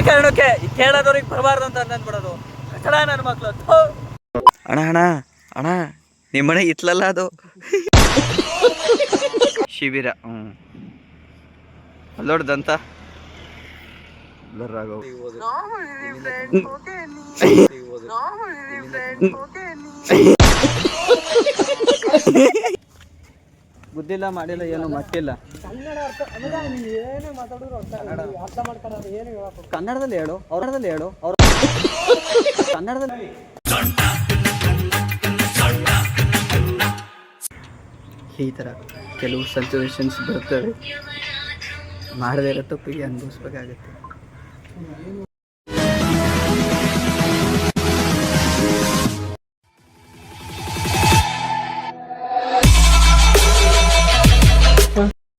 ಕಾರಣಕ್ಕೆ ಕೇಳೋದವ್ರಿಗೆ ಬರಬಾರ್ದು ಅಂತ ಅಂದ್ಬಿಡೋದು ಕಚಡ ನನ್ನ ಮಕ್ಳು. ಅಣ್ಣ ಅಣ್ಣ ಅಣ್ಣ ನಿಮ್ಮನೆ ಇತ್ಲಲ್ಲ ಅದು ಶಿಬಿರ. ಅಲ್ಲೋಡ್ದಂತ ಬುದ್ಧಿಲ್ಲ ಮಾಡಿಲ್ಲ ಏನು ಮಟ್ಟಿಲ್ಲ. ಕನ್ನಡದಲ್ಲಿ ಹೇಳು, ಅವ್ರದಲ್ಲಿ ಹೇಳು, ಅವ್ರ ಕನ್ನಡದಲ್ಲಿ. ಈ ಥರ ಕೆಲವು ಸಿಚುವೇಶನ್ಸ್ ಬರ್ತವೆ, ಮಾಡದೇ ಇರೋ ತಪ್ಪಿಗೆ ಅನುಭವಿಸ್ಬೇಕಾಗತ್ತೆ.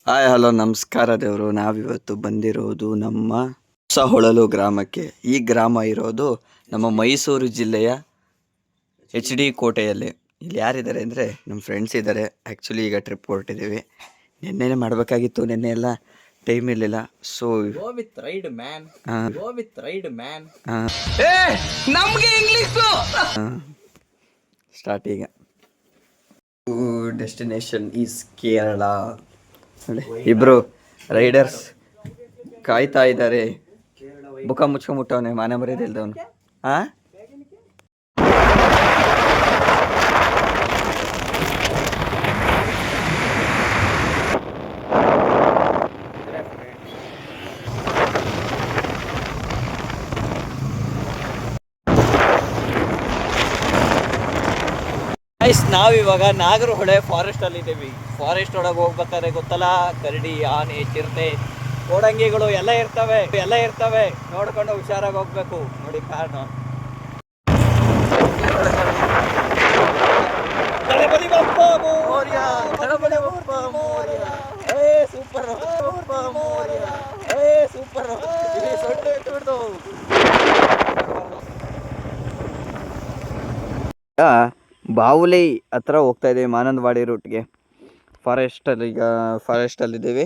ಹಾಯ್ ಹಲೋ ನಮಸ್ಕಾರ ದೇವರು. ನಾವಿವತ್ತು ಬಂದಿರೋದು ನಮ್ಮ ಹೊಸಹೊಳಲು ಗ್ರಾಮಕ್ಕೆ. ಈ ಗ್ರಾಮ ಇರೋದು ನಮ್ಮ ಮೈಸೂರು ಜಿಲ್ಲೆಯ HD ಕೋಟೆಯಲ್ಲಿ. ಇಲ್ಲಿ ಯಾರಿದ್ದಾರೆ ಅಂದರೆ ನಮ್ಮ ಫ್ರೆಂಡ್ಸ್ ಇದ್ದಾರೆ. ಆ್ಯಕ್ಚುಲಿ ಈಗ ಟ್ರಿಪ್ ಹೊರಟಿದ್ದೀವಿ. ನೆನ್ನೆನೇ ಮಾಡಬೇಕಾಗಿತ್ತು, ನೆನ್ನೆ ಎಲ್ಲ ಟೈಮ್ ಇರಲಿಲ್ಲ. ಸೊ ಸ್ಟಾರ್ಟ್ ಈಗ. Destination is Kerala. ಇಬ್ರು ರೈಡರ್ಸ್ ಕಾಯ್ತಾ ಇದ್ದಾರೆ. ಬುಕ್ಕ ಮುಚ್ಕೊಂಡ್ಬಿಟ್ಟವನೆ, ಮಾನ ಮರ್ಯಾದಿಲ್ದವನು. ನಾವಿವಾಗ ನಾಗರಹೊಳೆ ಫಾರೆಸ್ಟ್ ಅಲ್ಲಿ ಇದ್ದೀವಿ. ಫಾರೆಸ್ಟ್ ಒಳಗೆ ಹೋಗ್ಬೇಕಾದ್ರೆ ಗೊತ್ತಲ್ಲ, ಕರಡಿ, ಆನೆ, ಚಿರತೆ, ಕೋಡಂಗಿಗಳು ಎಲ್ಲ ಇರ್ತವೆ. ನೋಡ್ಕೊಂಡು ಹುಷಾರಾಗಿ ಹೋಗ್ಬೇಕು. ನೋಡಿ ಕಾರಣ ಬಾವುಲಿ ಹತ್ರ ಹೋಗ್ತಾ ಇದ್ದೀವಿ, ಮಾನಂದವಾಡಿ ರೂಟ್ಗೆ. ಫಾರೆಸ್ಟಲ್ಲಿದ್ದೀವಿ.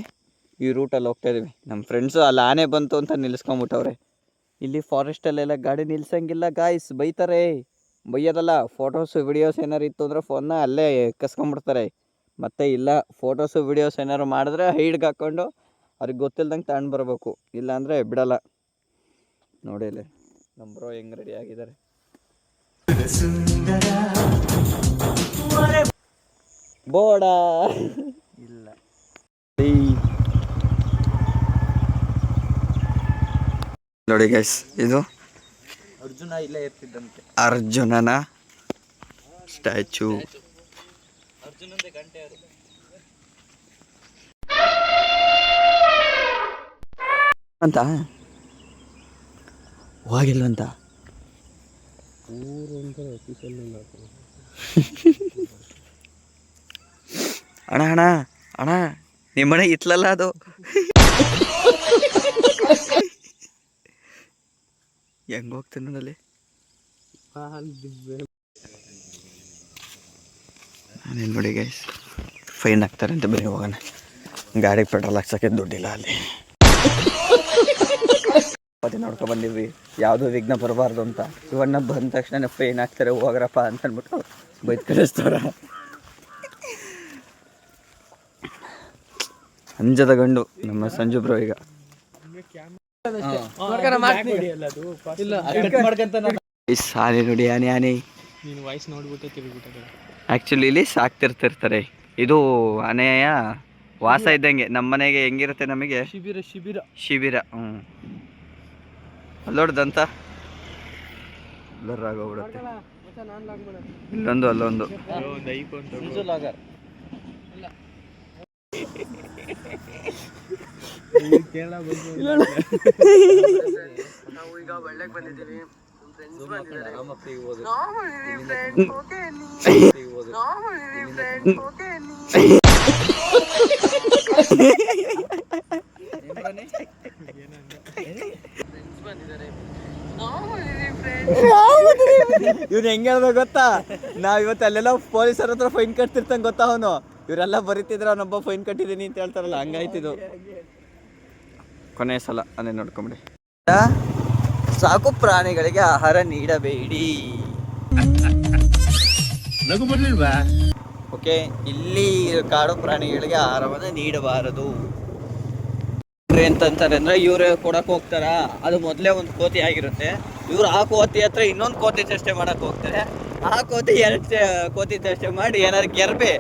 ಈ ರೂಟಲ್ಲಿ ಹೋಗ್ತಾ ಇದ್ದೀವಿ. ನಮ್ಮ ಫ್ರೆಂಡ್ಸು ಅಲ್ಲಿ ಆನೆ ಬಂತು ಅಂತ ನಿಲ್ಲಿಸ್ಕೊಂಬಿಟ್ಟವ್ರೆ. ಇಲ್ಲಿ ಫಾರೆಸ್ಟಲ್ಲೆಲ್ಲ ಗಾಡಿ ನಿಲ್ಸಂಗಿಲ್ಲ ಗಾಯ್ಸ್, ಬೈತಾರೆ. ಬೈಯೋದಲ್ಲ, ಫೋಟೋಸು ವಿಡಿಯೋಸ್ ಏನಾರು ಇತ್ತು ಅಂದರೆ ಫೋನ್ನ ಅಲ್ಲೇ ಕಸ್ಕೊಂಬಿಡ್ತಾರೆ. ಮತ್ತೆ ಇಲ್ಲ, ಫೋಟೋಸು ವಿಡಿಯೋಸ್ ಏನಾರು ಮಾಡಿದ್ರೆ ಹೈಡ್ಗೆ ಹಾಕ್ಕೊಂಡು ಅವ್ರಿಗೆ ಗೊತ್ತಿಲ್ದಂಗೆ ತಗೊಂಡು ಬರಬೇಕು, ಇಲ್ಲಾಂದರೆ ಬಿಡಲ್ಲ. ನೋಡಿ ಅಲ್ಲಿ ನಮ್ಮ ಬ್ರೋ ಹೆಂಗೆ ರೆಡಿ ಆಗಿದ್ದಾರೆ. ಬೋಡ ಇಲ್ಲ ನೋಡಿ ಗೈಸ್, ಇದು ಅರ್ಜುನ ಇಲ್ಲೇ ಇರ್ತಿದ್ದಂತೆ. ಅರ್ಜುನನ ಸ್ಟ್ಯಾಚು. ಅರ್ಜುನಂದೇ ಗಂಟೆ ಅಂತ ಹೋಗಿಲ್ವಂತ. ಅಣ್ಣ ಅಣ್ಣ ಅಣ್ಣ ನಿಮ್ಮನೆ ಇತ್ಲಲ್ಲ ಅದು ಹೆಂಗ ಹೋಗ್ತೀನಿ ನೋಡಲ್ಲಿ. ನಾನೇನು ನೋಡಿ ಗೈಸ್, ಫೈನ್ ಹಾಕ್ತಾರೆ ಅಂತ ಬೇರೆ ಹೋಗೋಣ. ಗಾಡಿಗೆ ಪೆಟ್ರೋಲ್ ಹಾಕ್ಸೋಕ್ಕೆ ದುಡ್ಡಿಲ್ಲ ಅಲ್ಲಿ. ಮತ್ತೆ ನೋಡ್ಕೊ ಬಂದಿವಿ, ಯಾವುದೋ ವಿಘ್ನ ಬರಬಾರ್ದು ಅಂತ. ಇವನ್ನ ಬಂದ ತಕ್ಷಣ ಫೈನ್ ಹಾಕ್ತಾರೆ, ಹೋಗ್ರಪ್ಪ ಅಂತ ಅಂದ್ಬಿಟ್ಟು ಬೈತ್ ಕಳಿಸ್ತಾರ. ಅಂಜದ ಗಂಡು ನಮ್ಮ ಸಂಜು ಬ್ರೋ. ಈಗ ಸಾರಿ ನೋಡಿ, ಆನೆ ಆ್ಯಕ್ಚುಲಿ ಇಲ್ಲಿ ಸಾಕ್ತಿರ್ತಿರ್ತಾರೆ. ಇದು ಆನೆಯ ವಾಸ ಇದ್ದಂಗೆ. ನಮ್ಮ ಮನೆಗೆ ಹೆಂಗಿರುತ್ತೆ ನಮಗೆ ಶಿಬಿರ. ಅಲ್ಲೋಡ್ದಂತ ಬ್ಲರ್ ಆಗೋಗ್ಬಿಡುತ್ತೆ. ಇಲ್ಲೊಂದು ಅಲ್ಲೊಂದು. ನಾವು ಈಗ ಒಳ್ಳೆಗೆ ಬಂದಿದ್ದೀವಿ. ಇವ್ನು ಹೆಂಗ ಹೇಳ್ಬೇಕು ಗೊತ್ತಾ, ನಾವ್ ಇವತ್ತು ಅಲ್ಲೆಲ್ಲ ಪೊಲೀಸರ ಹತ್ರ ಫೈನ್ ಕಟ್ತಿರ್ತಂಗ ಗೊತ್ತಾ ಅವನು. ಇವರೆಲ್ಲ ಬರೀತಿದ್ರ ಅವನೊಬ್ಬ ಫೈನ್ ಕಟ್ಟಿದೀನಿ ಅಂತ ಹೇಳ್ತಾರಲ್ಲ, ಹಂಗಾಯ್ತಿದ್ದು. ಕೊನೆಯ ಸಲ ಅದೇ ನೋಡ್ಕೊಂಬಿಡಿ. ಸಾಕು ಪ್ರಾಣಿಗಳಿಗೆ ಆಹಾರ ನೀಡಬೇಡಿ. ಓಕೆ, ಇಲ್ಲಿ ಕಾಡು ಪ್ರಾಣಿಗಳಿಗೆ ಆಹಾರವನ್ನು ನೀಡಬಾರದು ಅಂತಂತಾರೆ. ಅಂದ್ರೆ ಇವ್ರು ಕೊಡಕ್ ಹೋಗ್ತಾರ, ಅದು ಮೊದಲೇ ಒಂದು ಕೋತಿ ಆಗಿರುತ್ತೆ. ಇವ್ರು ಆ ಕೋತಿ ಹತ್ರ ಇನ್ನೊಂದು ಕೋತಿ ಚೇಷ್ಟೆ ಮಾಡಕ್ ಹೋಗ್ತಾರೆ. ಆ ಕೋತಿ 2 ಕೋತಿ ಚೇಷ್ಟೆ ಮಾಡಿ ಏನಾದ್ರು ಗೆರ್ಬೆ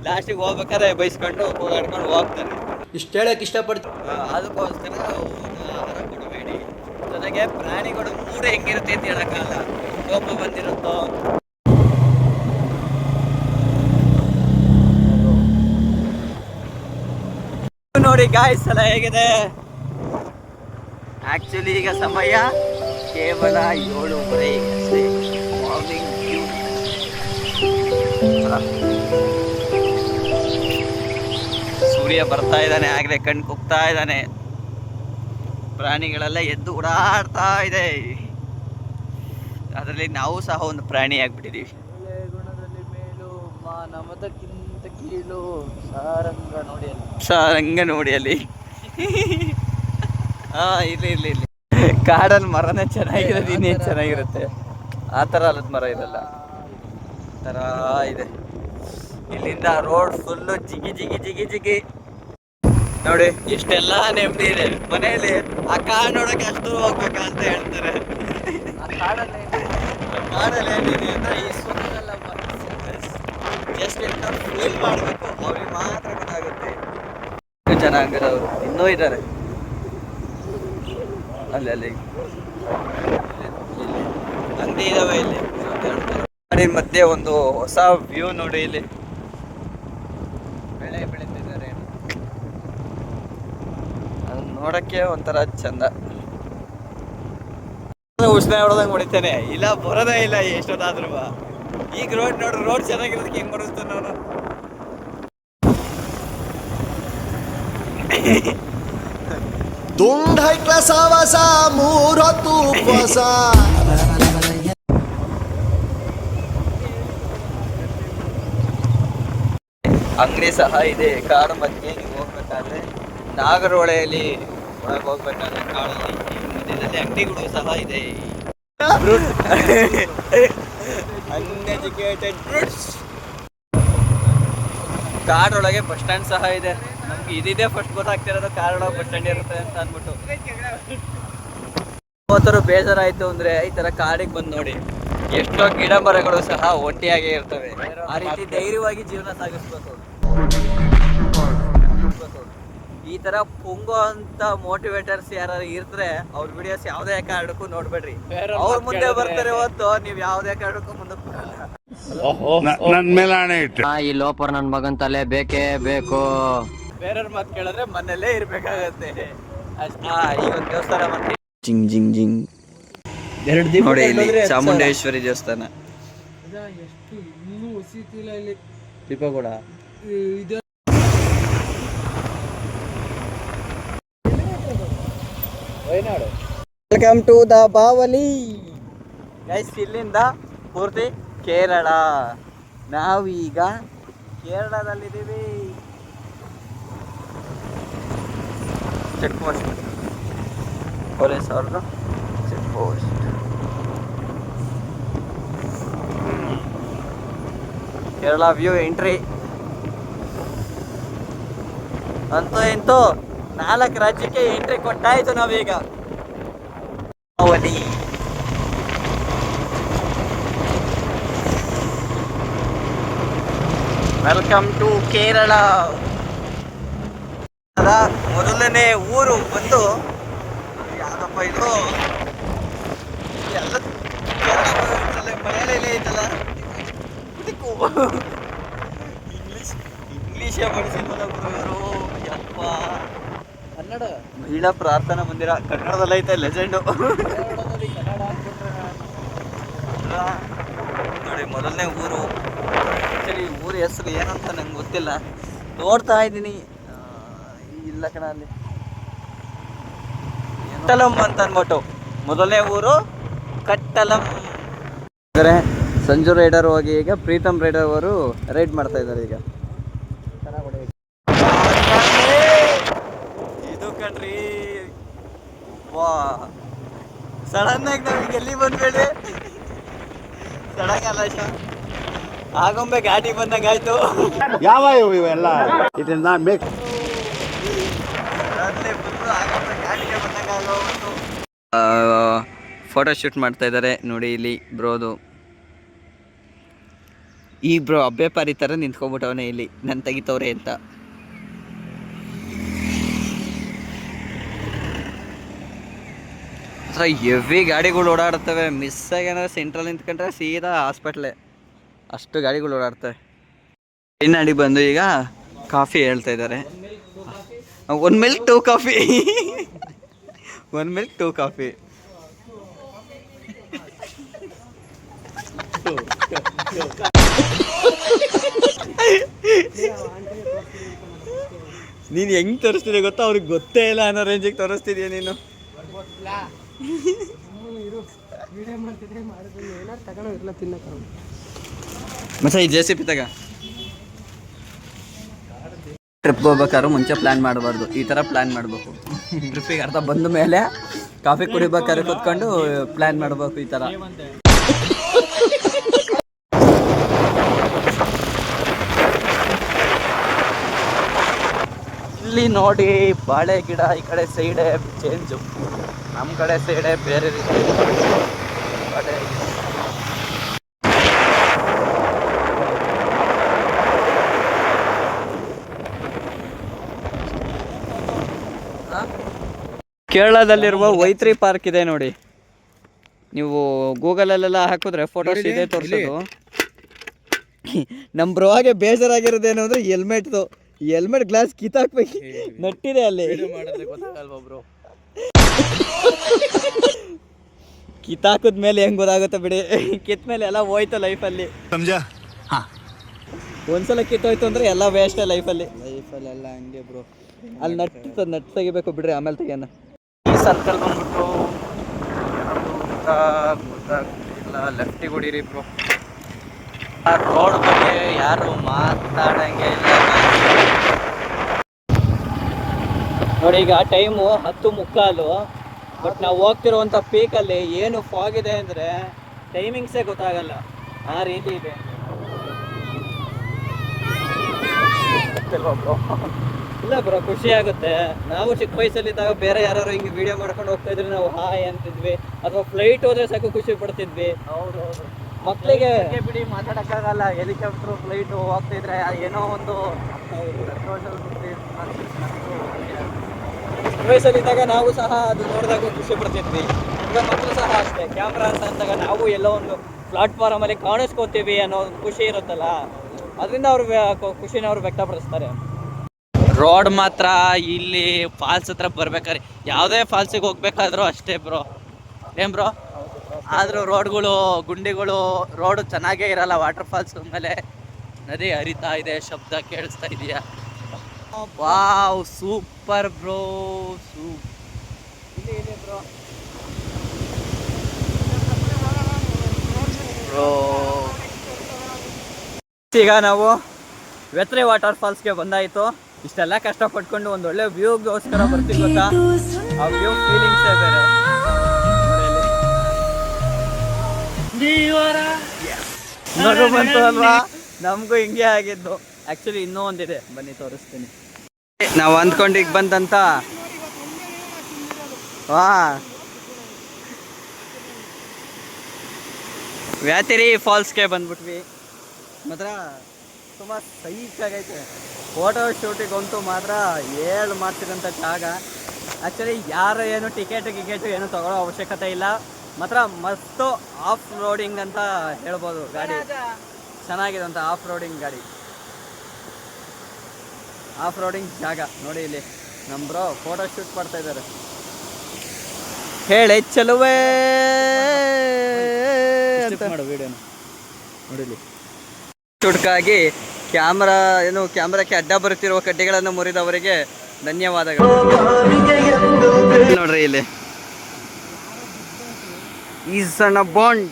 ಲಾಸ್ಟಿಗೆ ಹೋಗ್ಬೇಕಾದ್ರೆ ಬೈಸ್ಕೊಂಡು ಹೋಗಾಡ್ಕೊಂಡು ಹೋಗ್ತಾರೆ. ಇಷ್ಟು ಹೇಳಕ್ ಇಷ್ಟಪಡ್ತೀನಿ. ಅದಕ್ಕೋಸ್ಕರ ಆಹಾರ ಕೊಡಬೇಡಿ. ಜೊತೆಗೆ ಪ್ರಾಣಿಗಳು ಮೂಡ್ ಹೆಂಗಿರುತ್ತೆ ಅಂತ ಹೇಳಕ್ಕಾಗಲ್ಲ. ಕೋಪ ಬಂದಿರುತ್ತೋ, ನೋಡಿ ಗಾಯ್ಸ್ ಎಲ್ಲ ಹೇಗಿದೆ. ಆಕ್ಚುಲಿ ಈಗ ಸಮಯ ಕೇವಲ 7:30 ಅಷ್ಟೇ. ಮಾರ್ನಿಂಗ್ ವ್ಯೂ ಸೂರ್ಯ ಬರ್ತಾ ಇದ್ದಾನೆ, ಆಗ್ಲೇ ಕಣ್ಣು ಕುಗ್ತಾ ಇದ್ದಾನೆ. ಪ್ರಾಣಿಗಳೆಲ್ಲ ಎದ್ದು ಓಡಾಡ್ತಾ ಇದೆ. ಅದರಲ್ಲಿ ನಾವು ಸಹ ಒಂದು ಪ್ರಾಣಿ ಆಗ್ಬಿಟ್ಟಿದೀವಿ. ಗುಣದಲ್ಲಿ ಮೇಲು ಮಾನವದಕ್ಕಿಂತ ಕೀಳು ಸಾರಂಗ ನೋಡಿ ಅಲ್ಲಿ. ಸಾರಂಗ ನೋಡಿ ಅಲ್ಲಿ. ಹಾ, ಇಲ್ಲಿ ಕಾಡಲ್ಲಿ ಮರನೇ ಚೆನ್ನಾಗಿರೋದು, ಇನ್ನೇನು ಚೆನ್ನಾಗಿರುತ್ತೆ. ಆ ಥರ ಅಲ್ಲದ ಮರ ಇರಲ್ಲ, ಥರ ಇದೆ. ಇಲ್ಲಿಂದ ರೋಡ್ ಫುಲ್ಲು ಜಿಗಿ ನೋಡಿ. ಎಷ್ಟೆಲ್ಲ ನೆಮ್ಮದಿ ಇದೆ. ಮನೆಯಲ್ಲಿ ಆ ಕಾಡು ನೋಡೋಕೆ ಅಷ್ಟು ಹೋಗ್ಬೇಕಂತ ಹೇಳ್ತಾರೆ. ಕಾಡಲ್ಲಿ ಏನಿದೆ ಅಂದ್ರೆ ಈ ಸುತ್ತಲೆಲ್ಲ ಜಸ್ಟ್ ಫೀಲ್ ಮಾಡಬೇಕು, ಅವ್ರಿಗೆ ಮಾತ್ರ ಗೊತ್ತಾಗುತ್ತೆ. ಜನಾಂಗದವರು ಇನ್ನೂ ಇದ್ದಾರೆ ಅಲ್ಲಿ ಅಂಗಡಿ ಇದಾವೆ ಇಲ್ಲಿ. ಕಾಡಿನ ಮಧ್ಯೆ ಒಂದು ಹೊಸ ವ್ಯೂ ನೋಡಿ. ಇಲ್ಲಿ ಬೆಳೆ ಬೆಳೀತಿದ್ದಾರೆ, ಅದನ್ನ ನೋಡಕ್ಕೆ ಒಂಥರ ಚಂದ. ಉಷ್ಣ ಹೊಡೆದಂಗೆ ಹೊಡಿತಾನೆ, ಇಲ್ಲ ಬರೋದೇ ಇಲ್ಲ ಎಷ್ಟೊತ್ತಾದ್ರೂ. ಈಗ ರೋಡ್ ನೋಡ್ರಿ, ರೋಡ್ ಚೆನ್ನಾಗಿರೋದಕ್ಕೆ ಹೆಂಗ್ ಬಡಿಸ್ತಾನೆ ಅವನು. ತುಂಡ್ ಹೈಕ್ಲ ಸಾವಸ 3 ಹೊತ್ತು ಉಪವಾಸ. ಅಂಗಡಿ ಸಹ ಇದೆ ಕಾಡು ಮಧ್ಯೆ. ನೀವು ಹೋಗ್ಬೇಕಾದ್ರೆ ನಾಗರಹೊಳೆಯಲ್ಲಿ ಒಳಗೆ ಹೋಗ್ಬೇಕಾದ್ರೆ ಕಾಡಲ್ಲಿ ಮಧ್ಯದಲ್ಲಿ ಅಂಗಡಿಗಳು ಸಹ ಇದೆ. Uneducated brutes. ಕಾಡೊಳಗೆ ಬಸ್ ಸ್ಟ್ಯಾಂಡ್ ಸಹ ಇದೆ. ನಮ್ಗೆ ಇದಿದೆ ಫಸ್ಟ್ ಗೊತ್ತಾಗ್ತಿರೋದು, ಕಾಡೊಳಗೆ ಬಸ್ ಸ್ಟ್ಯಾಂಡ್ ಇರುತ್ತೆ ಅಂತ ಅಂದ್ಬಿಟ್ಟು. ಯಾವತ್ತಾರು ಬೇಜಾರಾಯ್ತು ಅಂದ್ರೆ ಈ ತರ ಕಾಡಿಗೆ ಬಂದು ನೋಡಿ, ಎಷ್ಟೋ ಗಿಡ ಮರಗಳು ಸಹ ಒಂಟಿಯಾಗೇ ಇರ್ತವೆ. ಆ ರೀತಿ ಧೈರ್ಯವಾಗಿ ಜೀವನ ಸಾಗಿಸ್ಬೇಕು. ಈ ತರ ಪುಂಗೋ ಅಂತ ಮೋಟಿವೇಟರ್ಸ್ ಯಾರು ಇರ್ತಾರೆ, ಅವ್ರ ವಿಡಿಯೋಸ್ ಯಾವುದೇ ಕಾರಣಕ್ಕೂ ನೋಡ್ಬೇಡ್ರಿ. ಅವ್ರ ಮುಂದೆ ಬರ್ತಾರೆ ಹೊತ್ತು ನೀವ್ ಯಾವುದೇ ಕಾರಣಕ್ಕೂ ಮುಂದಕ್ಕೆ ಬರಲ್ಲ. ನನ್ ಮೇಲೆ ಆಣೆ ಇಟ್ಟು ಈ ಲೋಪರ್ ನನ್ ಮಗನ್ ತಲೆ ಬೇಕೇ ಬೇಕು. ಬೇರೆಯವ್ರ ಮಾತು ಕೇಳಿದ್ರೆ ಮನೆಯಲ್ಲೇ ಇರ್ಬೇಕಾಗತ್ತೆ. ಈಗ ಒಂದು ದೇವಸ್ಥಾನ ಬಂದು ಜಿಂಗ್ ಜಿಂಗ್ ಜಿಂಗ್ ನೋಡಿ, ಇಲ್ಲಿ ಚಾಮುಂಡೇಶ್ವರಿ ದೇವಸ್ಥಾನ. ಎಷ್ಟು ಇನ್ನೂ ಹೊಸಿತಿಲ್ಲ ಇಲ್ಲಿ ದೀಪ ಕೂಡ ಇದು. Welcome to the Bavali guys. ಇಲ್ಲಿಂದ ಪೂರ್ತಿ ಕೇರಳ. ನಾವೀಗ ಕೇರಳದಲ್ಲಿದ್ದೀವಿ. ಚೆಕ್ ಪೋಸ್ಟ್, ಪೊಲೀಸ್ ಅವ್ರದ್ದು check post. Kerala view entry ಅಂತೂ ಇಂತೂ 4 ರಾಜ್ಯಕ್ಕೆ ಎಂಟ್ರಿ ಕೊಟ್ಟಾಯ್ತು ನಾವೀಗ. ಬಾವಲಿ ವೆಲ್ಕಮ್ ಟು ಕೇರಳ. ಮೊದಲನೇ ಊರು ಬಂದು ಯಾವ್ದಪ್ಪ ಇದು, ಎಲ್ಲ ಮನೆಯಲ್ಲೇ ಐತಲ್ಲ. ಇಂಗ್ಲೀಷೇ ಬಳಸಿದ್ವಲ್ಲ ಗುರುಗಳು. ಯಪ್ಪ, ಕನ್ನಡ ಮಹಿಳಾ ಪ್ರಾರ್ಥನಾ ಮಂದಿರ ಕನ್ನಡದಲ್ಲಿ ಐತೆ. ಲೆಜೆಂಡು ನೋಡಿ. ಮೊದಲನೇ ಊರು. ಆ್ಯಕ್ಚುಲಿ ಊರ ಹೆಸರು ಏನಂತ ನಂಗೆ ಗೊತ್ತಿಲ್ಲ, ನೋಡ್ತಾ ಇದ್ದೀನಿ. ಇಲ್ಲ ಕಣ, ಅಲ್ಲಿ ಕಟ್ಟಲಂ ಅಂತ ಅಂದ್ಬಿಟ್ಟು ಮೊದಲನೇ ಊರು ಕಟ್ಟಲಂ. ಅಂದರೆ ಸಂಜು ರೈಡರ್ ಹೋಗಿ ಈಗ ಪ್ರೀತಮ್ ರೈಡರ್ ಅವರು ರೈಡ್ ಮಾಡ್ತಾ ಇದ್ದಾರೆ ಈಗ. ಇದು ಕಣ್ರಿ, ವಾ ಸಡನ್ ಆಗಿ ನಮಗೆ ಎಲ್ಲಿ ಬಂದ್ಬೇಡಿ ಸಡನ್ ಅಲ್ಲ ಆಗೊಮ್ಮೆ ಗಾಡಿ ಬಂದಂಗಾಯ್ತು. ಯಾವ ಇವೆಲ್ಲ ಇದನ್ನ ಮೇಕ್ ಫೋಟೋ ಶೂಟ್ ಮಾಡ್ತಾ ಇದ್ದಾರೆ ನೋಡಿ ಇಲ್ಲಿ ಬ್ರೋದು. ಈ ಬ್ರೋ ಅಬ್ಬೆ ಪಾರಿ ಥರ ನಿಂತ್ಕೊಂಡ್ಬಿಟ್ಟವನೇ ಇಲ್ಲಿ ನನ್ನ ತೆಗಿತವ್ರೆ ಅಂತ. ಹೆವಿ ಗಾಡಿಗಳು ಓಡಾಡ್ತವೆ. ಮಿಸ್ ಆಗೇನಾದ್ರೆ ಸೆಂಟ್ರಲ್ ನಿಂತ್ಕೊಂಡ್ರೆ ಸೀದಾ ಹಾಸ್ಪಿಟ್ಲೆ, ಅಷ್ಟು ಗಾಡಿಗಳು ಓಡಾಡ್ತವೆ. ಇನ್ನಡಿ ಬಂದು ಈಗ ಕಾಫಿ ಹೇಳ್ತಾ ಇದ್ದಾರೆ. 1 ಮಿಲ್ಕ್ 2 ಕಾಫಿ 1 ಮಿಲ್ಕ್ 2 ಕಾಫಿ. ನೀನು ಹೆಂಗ್ ತೋರಿಸ್ತಿದೆ ಗೊತ್ತಾ, ಅವ್ರಿಗೆ ಗೊತ್ತೇ ಇಲ್ಲ ಅನ್ನೋ ರೇಂಜಿಗೆ ತೋರಿಸ್ತಿದ್ಯಾ ನೀನು. ಮತ್ತೆ ಈ JCB ತಗ ಟ್ರಿಪ್ ಹೋಗ್ಬೇಕಾದ್ರೆ ಮುಂಚೆ ಪ್ಲ್ಯಾನ್ ಮಾಡಬಾರ್ದು, ಈ ಥರ ಪ್ಲ್ಯಾನ್ ಮಾಡಬೇಕು. ಟ್ರಿಪ್ಪಿಗೆ ಅರ್ಧ ಬಂದ ಮೇಲೆ ಕಾಫಿ ಕುಡಿಬೇಕಾದ್ರೆ ಕೂತ್ಕೊಂಡು ಪ್ಲ್ಯಾನ್ ಮಾಡಬೇಕು ಈ ಥರ. ಇಲ್ಲಿ ನೋಡಿ ಬಾಳೆ ಗಿಡ, ಈ ಕಡೆ ಸೈಡೇ ಚೇಂಜು, ನಮ್ಮ ಕಡೆ ಸೈಡೇ ಬೇರೆ ರೀತಿ ಬಾಳೆ. ಕೇರಳದಲ್ಲಿರುವ ವೈತ್ರಿ ಪಾರ್ಕ್ ಇದೆ ನೋಡಿ, ನೀವು ಗೂಗಲಲ್ಲೆಲ್ಲ ಹಾಕಿದ್ರೆ ಫೋಟೋಸ್ ಇದೆ ತೋರಿಸೋದು. ನಮ್ಮ ಬ್ರೋಗೆ ಬೇಜಾರಾಗಿರೋದೇನು ಅಂದರೆ ಹೆಲ್ಮೆಟ್ ಗ್ಲಾಸ್ ಕಿತ್ತಾಕ್ಬೇಕು, ನಟ್ಟಿದೆ ಅಲ್ಲಿ. ಕಿತ್ತಾಕದ್ಮೇಲೆ ಹೆಂಗ್ ಗೊತ್ತಾಗುತ್ತೆ ಬಿಡಿ, ಕಿತ್ತ ಮೇಲೆ ಎಲ್ಲ ಹೋಯ್ತು ಲೈಫಲ್ಲಿ. ಒಂದ್ಸಲ ಕಿತ್ತೋಯ್ತು ಅಂದ್ರೆ ಎಲ್ಲ ವೇಸ್ಟೇ ಲೈಫಲ್ಲಿ ಎಲ್ಲ ಹಂಗೆ ಬ್ರೋ. ಅಲ್ಲಿ ನಟ್ ತೆಗಿಬೇಕು ಬಿಡ್ರಿ, ಆಮೇಲೆ ತೆಗಿಯೋಣ. ಈ ಸರ್ಕಲ್ ಬಂದ್ಬಿಟ್ಟು ಗೊತ್ತಾಗ್ತಿಲ್ಲ, ಲೆಫ್ಟಿಗೆ ಹೊಡೀರಿ ಬ್ರೋ. ರೋಡ್ ಬಗ್ಗೆ ಯಾರು ಮಾತಾಡಂಗೆ ಇಲ್ಲ ನೋಡಿ. ಈಗ ಟೈಮು 10:15, ಬಟ್ ನಾವು ಹೋಗ್ತಿರುವಂಥ ಪೀಕಲ್ಲಿ ಏನು ಫಾಗ್ ಇದೆ ಅಂದರೆ ಟೈಮಿಂಗ್ಸೇ ಗೊತ್ತಾಗಲ್ಲ, ಆ ರೀತಿ ಇದೆ. ಇಲ್ಲ ಬ್ರೋ, ಖುಷಿ ಆಗುತ್ತೆ. ನಾವು ಚಿಕ್ಕ ವಯಸ್ಸಲ್ಲಿದ್ದಾಗ ಬೇರೆ ಯಾರು ಹಿಂಗೆ ವಿಡಿಯೋ ಮಾಡ್ಕೊಂಡು ಹೋಗ್ತಾ ಇದ್ರಿ, ನಾವು ಹಾಯ್ ಅಂತಿದ್ವಿ, ಅಥವಾ ಫ್ಲೈಟ್ ಹೋದ್ರೆ ಸಾಕು ಖುಷಿ ಪಡ್ತಿದ್ವಿ. ಹೌದೌದು, ಮಕ್ಕಳಿಗೆ ಬಿಡಿ ಮಾತಾಡೋಕ್ಕಾಗಲ್ಲ. ಹೆಲಿಕಾಪ್ಟ್ರು ಫ್ಲೈಟು ಹೋಗ್ತಿದ್ರೆ ಏನೋ ಒಂದು ವಯಸ್ಸಲ್ಲಿದ್ದಾಗ ನಾವು ಸಹ ಅದು ನೋಡಿದಾಗ ಖುಷಿ ಪಡ್ತಿದ್ವಿ. ಈಗ ಮಕ್ಕಳು ಸಹ ಅಷ್ಟೇ, ಕ್ಯಾಮ್ರಾ ಅಂತ ಅಂದಾಗ ನಾವು ಎಲ್ಲೋ ಒಂದು ಪ್ಲಾಟ್ಫಾರ್ಮಲ್ಲಿ ಕಾಣಿಸ್ಕೋತೀವಿ ಅನ್ನೋ ಒಂದು ಖುಷಿ ಇರುತ್ತಲ್ಲ, ಅದರಿಂದ ಅವರು ಖುಷಿನ ಅವ್ರು ವ್ಯಕ್ತಪಡಿಸ್ತಾರೆ. ರೋಡ್ ಮಾತ್ರ ಇಲ್ಲಿ ಫಾಲ್ಸ್ ಹತ್ರ ಬರ್ಬೇಕಾದ್ರೆ, ಯಾವುದೇ ಫಾಲ್ಸಿಗೆ ಹೋಗ್ಬೇಕಾದ್ರೂ ಅಷ್ಟೇ ಬ್ರೋ, ಏನ್ ಬ್ರೋ? ಆದರೂ ರೋಡ್ಗಳು, ಗುಂಡಿಗಳು, ರೋಡು ಚೆನ್ನಾಗೇ ಇರಲ್ಲ. ವಾಟರ್ ಫಾಲ್ಸ್ ಮೇಲೆ ನದಿ ಹರಿತಾ ಇದೆ, ಶಬ್ದ ಕೇಳಿಸ್ತಾ ಇದೆಯಾ? ವಾವ್, ಸೂಪರ್ ಬ್ರೋ, ಇದೆ ಬ್ರೋ. ಈಗ ನಾವು ವೆತ್ರೆ ವಾಟರ್ ಫಾಲ್ಸ್ಗೆ ಬಂದಾಯಿತು. ಇಷ್ಟೆಲ್ಲ ಕಷ್ಟಪಟ್ಕೊಂಡು ಒಂದು ಒಳ್ಳೆ ವ್ಯೂಗೋಸ್ಕರ ಬರ್ತೀವಿ ಗೊತ್ತಾ, ಆ ವ್ಯೂ ಫೀಲಿಂಗ್ಸೇ ಬೇರೆ. ನಗು ಬಂತು ಅಲ್ವಾ? ನಮಗೂ ಹಿಂಗೆ ಆಗಿದ್ದು. ಆ್ಯಕ್ಚುಲಿ ಇನ್ನೂ ಒಂದಿದೆ, ಬನ್ನಿ ತೋರಿಸ್ತೀನಿ. ನಾವು ಅಂದ್ಕೊಂಡು ಈಗ ಬಂದಂತ ವ್ಯಾತಿರಿ ಫಾಲ್ಸ್ಗೆ ಬಂದ್ಬಿಟ್ವಿ. ಮಾತ್ರ ತುಂಬ ಸೈಕಾಗೈತೆ. ಫೋಟೋ ಶೂಟಿಗಂತೂ ಮಾತ್ರ ಹೇಳಿ ಮಾಡ್ತಿರೋಂಥ ಜಾಗ. ಆ್ಯಕ್ಚುಲಿ ಯಾರು ಏನು ಟಿಕೆಟು ಏನು ತಗೊಳ್ಳೋ ಅವಶ್ಯಕತೆ ಇಲ್ಲ. ಮಾತ್ರ ಮಸ್ತು ಆಫ್ ರೋಡಿಂಗ್ ಅಂತ ಹೇಳ್ಬೋದು. ಗಾಡಿ ಚೆನ್ನಾಗಿದೆ ಅಂತ, ಆಫ್ ರೋಡಿಂಗ್ ಗಾಡಿ, ಆಫ್ ರೋಡಿಂಗ್ ಜಾಗ. ನೋಡಿ ಇಲ್ಲಿ ನಮ್ಮ ಬ್ರೋ ಫೋಟೋ ಶೂಟ್ ಮಾಡ್ತಾ ಇದ್ದಾರೆ. ಹೇಳಿ ಚಲುವೆ ಮಾಡು ವಿಡಿಯೋನ ನೋಡಿಲಿ. ಶೂಟ್ಗಾಗಿ ಕ್ಯಾಮ್ರಾಕ್ಕೆ ಅಡ್ಡ ಬರುತ್ತಿರುವ ಕಡ್ಡಿಗಳನ್ನು ಮುರಿದವರಿಗೆ ಧನ್ಯವಾದಗಳು. ನೋಡ್ರಿ ಇಲ್ಲಿ ಈ ಸಣ್ಣ ಬಾಂಡ್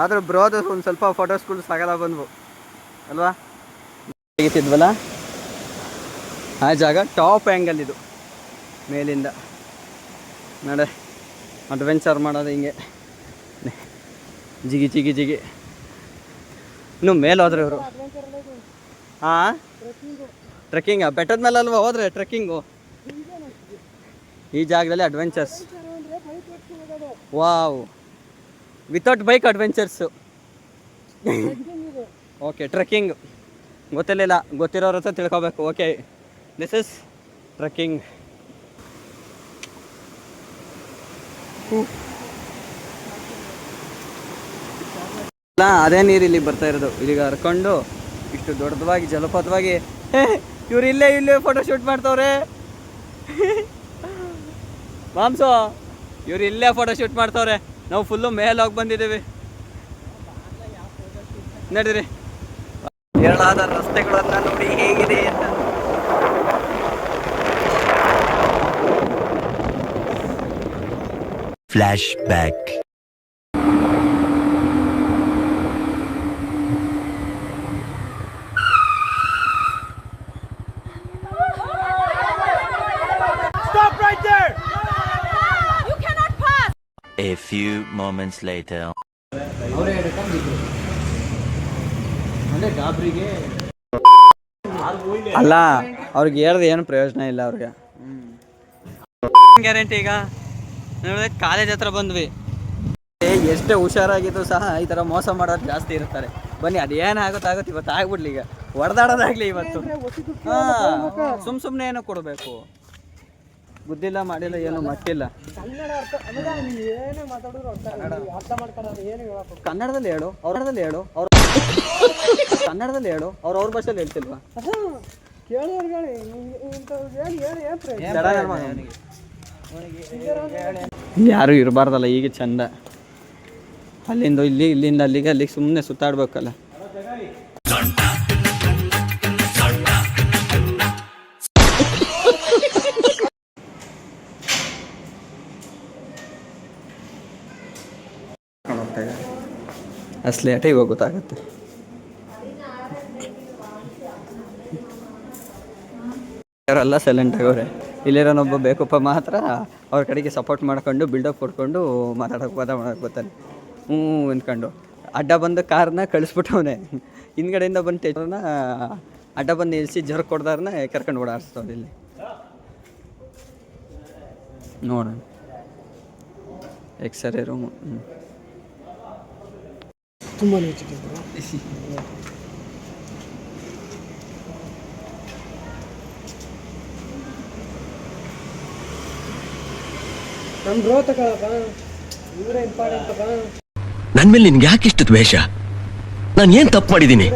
ಆದ್ರೆ ಬ್ರೋದು ಒಂದು ಸ್ವಲ್ಪ ಫೋಟೋಸ್ಗಳು ಸಾಗಲ್ಲ ಬಂದ್ವು ಅಲ್ವಾ? ತೆಗಿತಿದ್ವಲ್ಲ ಆ ಜಾಗ ಟಾಪ್ ಆ್ಯಂಗಲ್ ಇದು ಮೇಲಿಂದ. ನಡೆ ಅಡ್ವೆಂಚರ್ ಮಾಡೋದು ಹಿಂಗೆ ಜಿಗಿ ಜಿಗಿ ಜಿಗಿ. ಇನ್ನು ಮೇಲೆ ಹೋದ್ರೆ ಇವರು ಹಾಂ ಟ್ರೆಕ್ಕಿಂಗ್ ಬೆಟ್ಟದ ಮೇಲೆ ಅಲ್ವಾ ಹೋದ್ರೆ ಟ್ರೆಕ್ಕಿಂಗು. ಈ ಜಾಗದಲ್ಲಿ adventures. Wow, without bike adventures. Okay, trekking ಗೊತ್ತಿರಲಿಲ್ಲ, ಗೊತ್ತಿರೋರ ಹತ್ರ ತಿಳ್ಕೊಬೇಕು. Okay, this is trekking. ಅದೇ ನೀರು ಇಲ್ಲಿ ಬರ್ತಾ ಇರೋದು. ಇಲ್ಲಿಗೆ ಹರ್ಕೊಂಡು ಇಷ್ಟು ದೊಡ್ಡದಾಗಿ ಜಲಪಾತವಾಗಿ ಇವ್ರು ಇಲ್ಲೇ ಫೋಟೋ ಶೂಟ್ ಮಾಡ್ತವ್ರೆ. ಮಾಂಸು ಇವ್ರು ಇಲ್ಲೇ ಫೋಟೋ ಶೂಟ್ ಮಾಡ್ತವ್ರೆ. ನಾವು ಫುಲ್ಲು ಮೇಲೆ ಹೋಗಿ ಬಂದಿದ್ದೀವಿ. ನಡೀರಿ, ಹೇಳಾದ ರಸ್ತೆಗಳನ್ನ ನೋಡಿ ಹೇಗಿದೆ ಅಂತ. Flash back. A few moments later. ಅಲ್ಲ, ಅವ್ರಿಗೆ ಹೇಳ್ದೆ ಏನು ಪ್ರಯೋಜನ ಇಲ್ಲ ಅವ್ರಿಗೆ. ಗ್ಯಾರಂಟಿ ಈಗ ನೋಡಿದ್ರೆ ಕಾಲೇಜ್ ಹತ್ರ ಬಂದ್ವಿ. ಎಷ್ಟೇ ಹುಷಾರಾಗಿದ್ದು ಸಹ ಈ ಥರ ಮೋಸ ಮಾಡೋದು ಜಾಸ್ತಿ ಇರ್ತಾರೆ. ಬನ್ನಿ, ಅದೇನಾಗುತ್ತೆ ಇವತ್ತು ಆಗ್ಬಿಡ್ಲಿ. ಈಗ ಹೊಡೆದಾಡೋದಾಗ್ಲಿ ಇವತ್ತು. ಹಾಂ, ಸುಮ್ಮನೆ ಏನೋ ಕೊಡಬೇಕು. ಬುದ್ಧಿಲ್ಲ, ಮಾಡಿಲ್ಲ, ಏನು ಮಟ್ಟಿಲ್ಲ. ಕನ್ನಡದಲ್ಲಿ ಹೇಳು, ಅವ್ರದಲ್ಲಿ ಹೇಳು, ಕನ್ನಡದಲ್ಲಿ ಹೇಳು, ಅವ್ರ ಭಾಷೆಯಲ್ಲಿ ಹೇಳ್ತಿಲ್ವಾ? ಯಾರು ಇರಬಾರ್ದಲ್ಲ ಈಗ ಚಂದ. ಅಲ್ಲಿಂದ ಇಲ್ಲಿ, ಇಲ್ಲಿಂದ ಅಲ್ಲಿಗೆ, ಅಲ್ಲಿಗೆ ಸುಮ್ಮನೆ ಸುತ್ತಾಡ್ಬೇಕಲ್ಲ. ಅಸಲಿ ಆಟ ಇವಾಗ ಗೊತ್ತಾಗುತ್ತೆ. ಅವರೆಲ್ಲ ಸೈಲೆಂಟ್ ಆಗವ್ರೆ. ಇಲ್ಲಿರೋನೊಬ್ಬ ಬೇಕಪ್ಪ ಮಾತ್ರ ಅವ್ರ ಕಡೆಗೆ ಸಪೋರ್ಟ್ ಮಾಡ್ಕೊಂಡು ಬಿಲ್ಡಪ್ ಕೊಡ್ಕೊಂಡು ಮಾತಾಡೋಕೆ ಬರ್ತಾನೆ. ಅಂದ್ಕೊಂಡು ಅಡ್ಡ ಬಂದು ಕಾರ್ನ ಕಳಿಸ್ಬಿಟ್ಟವನೆ. ಹಿಂದ್ಗಡೆಯಿಂದ ಬಂದು ಟೇಚರ್ನ ಅಡ್ಡ ಬಂದು ನಿಲ್ಲಿಸಿ ಜರ್ ಕೊಡ್ದಾರನ್ನ ಕರ್ಕೊಂಡು ಓಡಾಡಿಸ್ತವ್ರು. ಇಲ್ಲಿ ನೋಡೋಣ, ಎಕ್ಸ್ರೇ ರೂಮು. ತುಂಬಾ ನಮ್ಮ ಬ್ರೋ ತಗೊಳಪ್ಪ, ಇವರೇ ಇಂಪಾರ್ಟೆಂಟ್. ನನ್ನ ಮೇಲೆ ನಿನ್ಗೆ ಯಾಕೆ ಇಷ್ಟು ದ್ವೇಷ? ನಾನು ಏನು ತಪ್ಪು ಮಾಡಿದ್ದೀನಿ?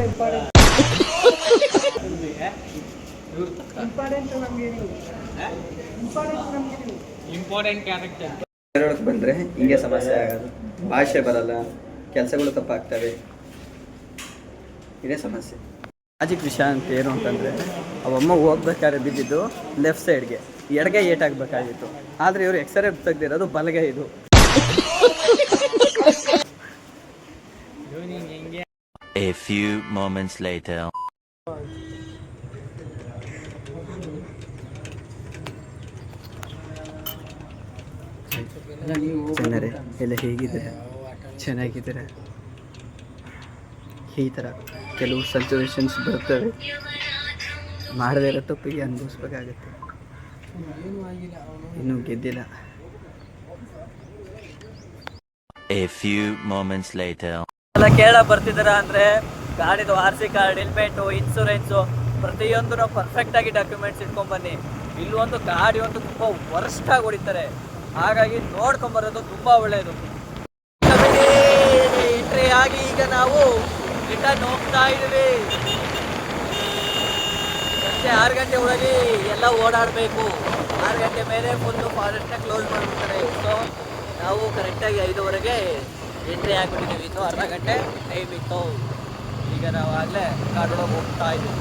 Important character. ಹೇಳೋಕೆ ಬಂದರೆ ಹಿಂಗೆ ಸಮಸ್ಯೆ ಆಗೋದು. ಭಾಷೆ ಬರಲ್ಲ, ಕೆಲಸಗಳು ತಪ್ಪಾಗ್ತವೆ, ಇದೇ ಸಮಸ್ಯೆ. ಲಾಜಿಕ್ ವಿಷಯ ಅಂತ ಏನು ಅಂತಂದರೆ, ಅವಮ್ಮ ಹೋಗ್ಬೇಕಾದ್ರೆ ಬಿದ್ದಿದ್ದು ಲೆಫ್ಟ್ ಸೈಡ್ಗೆ, ಎಡಗೆ ಏಟಾಗಬೇಕಾಗಿತ್ತು. ಆದರೆ ಇವರು ಎಕ್ಸ್ರೇ ತೆಗ್ದಿರೋದು ಬಲಗೆ. ಇದು A few moments later. ಜನರೇ ಎಲ್ಲ ಹೇಗಿದ್ದೀರಾ? ಚೆನ್ನಾಗಿದ್ದೀರಾ? ಈ ಥರ ಕೆಲವು ಸಿಚುವೇಶನ್ಸ್ ಬರ್ತವೆ. ಮಾಡದೇ ಇರೋ ತಪ್ಪಿಗೆ ಅನುಭವಿಸ್ಬೇಕಾಗತ್ತೆ. ಇನ್ನೂ ಗೆದ್ದಿಲ್ಲ. A few moments later. ಎಲ್ಲ ಕೇಳ ಬರ್ತಿದ್ದೀರಾ ಅಂದರೆ ಗಾಡಿದು RC ಕಾರ್ಡ್, ಹೆಲ್ಮೆಟು, ಇನ್ಸೂರೆನ್ಸು ಪ್ರತಿಯೊಂದು ನಾವು ಪರ್ಫೆಕ್ಟಾಗಿ ಡಾಕ್ಯುಮೆಂಟ್ಸ್ ಇಟ್ಕೊಂಡ್ಬನ್ನಿ. ಇಲ್ಲೊಂದು ಗಾಡಿ ಒಂದು ತುಂಬ ವರ್ಸ್ಟಾಗಿ ಹೊಡಿತಾರೆ. ಹಾಗಾಗಿ ನೋಡ್ಕೊಂಬರೋದು ತುಂಬ ಒಳ್ಳೆಯದು. ಎಂಟ್ರಿ ಆಗಿ ಈಗ ನಾವು ರಿಟರ್ನ್ ಹೋಗ್ತಾ ಇದ್ದೀವಿ. ಸಂಜೆ 6 ಗಂಟೆ ಒಳಗೆ ಎಲ್ಲ ಓಡಾಡಬೇಕು. 6 ಗಂಟೆ ಮೇಲೆ ಫುಲ್ಲು ಫಾರೆಸ್ಟ್ನ ಕ್ಲೋಸ್ ಮಾಡಿಬಿಡ್ತಾರೆ. ಸೊ ನಾವು ಕರೆಕ್ಟಾಗಿ 5:15ಗೆ ಎಂಟ್ರಿ ಆಗಿಬಿಟ್ಟಿದ್ದೀವಿ. ಇನ್ನು ಅರ್ಧ ಗಂಟೆ ಟೈಮ್ ಇತ್ತು. ಈಗ ನಾವು ಆಗಲೇ ಕಾಡೊಳಗೆ ಹೋಗ್ತಾ ಇದ್ದೀವಿ.